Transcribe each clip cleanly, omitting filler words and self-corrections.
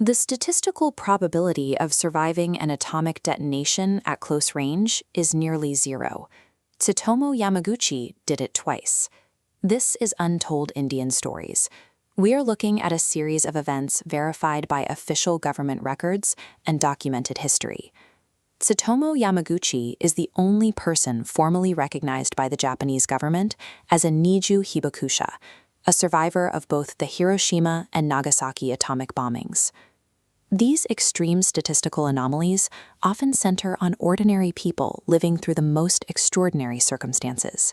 The statistical probability of surviving an atomic detonation at close range is nearly zero. Tsutomu Yamaguchi did it twice. This is Untold Indian Stories. We are looking at a series of events verified by official government records and documented history. Tsutomu Yamaguchi is the only person formally recognized by the Japanese government as a Niju Hibakusha, a survivor of both the Hiroshima and Nagasaki atomic bombings. These extreme statistical anomalies often center on ordinary people living through the most extraordinary circumstances.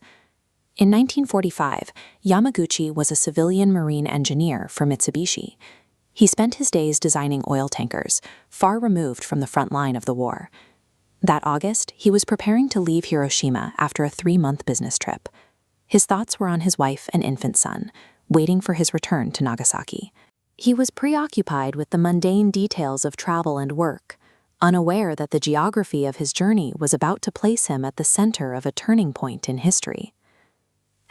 In 1945, Yamaguchi was a civilian marine engineer for Mitsubishi. He spent his days designing oil tankers, far removed from the front line of the war. That August, he was preparing to leave Hiroshima after a 3-month business trip. His thoughts were on his wife and infant son, waiting for his return to Nagasaki. He was preoccupied with the mundane details of travel and work, unaware that the geography of his journey was about to place him at the center of a turning point in history.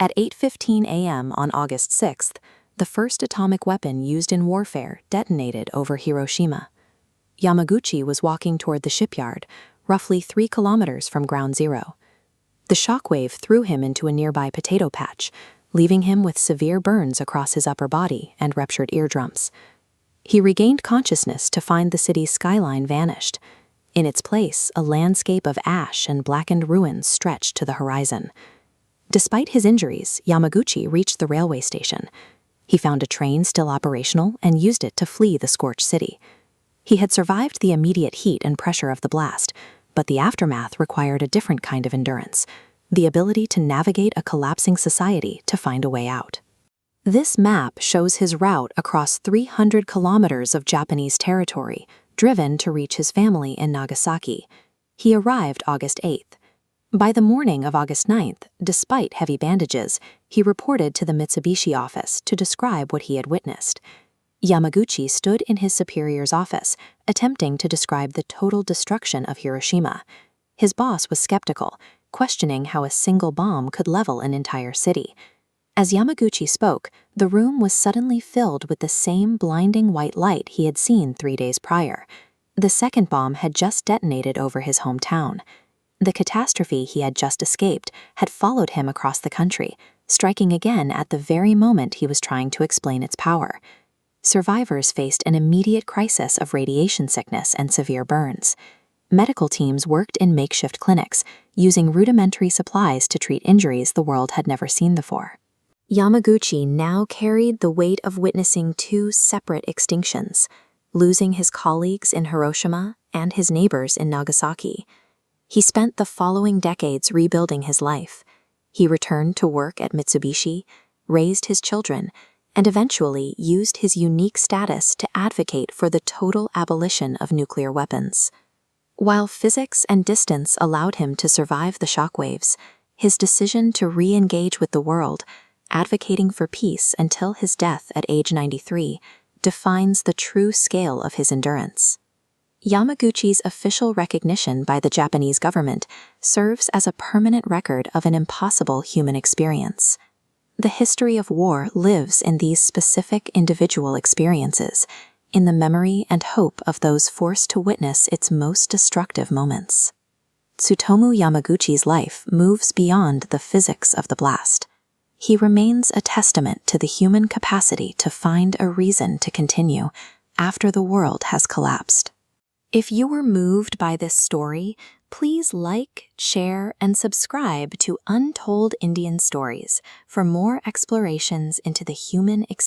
At 8:15 a.m. on August 6th, the first atomic weapon used in warfare detonated over Hiroshima. Yamaguchi was walking toward the shipyard, roughly 3 kilometers from ground zero. The shockwave threw him into a nearby potato patch, leaving him with severe burns across his upper body and ruptured eardrums. He regained consciousness to find the city's skyline vanished. In its place, a landscape of ash and blackened ruins stretched to the horizon. Despite his injuries, Yamaguchi reached the railway station. He found a train still operational and used it to flee the scorched city. He had survived the immediate heat and pressure of the blast, but the aftermath required a different kind of endurance, the ability to navigate a collapsing society to find a way out. This map shows his route across 300 kilometers of Japanese territory, driven to reach his family in Nagasaki. He arrived August 8th. By the morning of August 9th, despite heavy bandages, he reported to the Mitsubishi office to describe what he had witnessed. Yamaguchi stood in his superior's office, attempting to describe the total destruction of Hiroshima. His boss was skeptical, questioning how a single bomb could level an entire city. As Yamaguchi spoke, the room was suddenly filled with the same blinding white light he had seen 3 days prior. The second bomb had just detonated over his hometown. The catastrophe he had just escaped had followed him across the country, striking again at the very moment he was trying to explain its power. Survivors faced an immediate crisis of radiation sickness and severe burns. Medical teams worked in makeshift clinics, using rudimentary supplies to treat injuries the world had never seen before. Yamaguchi now carried the weight of witnessing 2 separate extinctions, losing his colleagues in Hiroshima and his neighbors in Nagasaki. He spent the following decades rebuilding his life. He returned to work at Mitsubishi, raised his children, and eventually used his unique status to advocate for the total abolition of nuclear weapons. While physics and distance allowed him to survive the shockwaves, his decision to re-engage with the world, advocating for peace until his death at age 93, defines the true scale of his endurance. Yamaguchi's official recognition by the Japanese government serves as a permanent record of an impossible human experience. The history of war lives in these specific individual experiences, in the memory and hope of those forced to witness its most destructive moments. Tsutomu Yamaguchi's life moves beyond the physics of the blast. He remains a testament to the human capacity to find a reason to continue after the world has collapsed. If you were moved by this story, please like, share, and subscribe to Untold Indian Stories for more explorations into the human experience.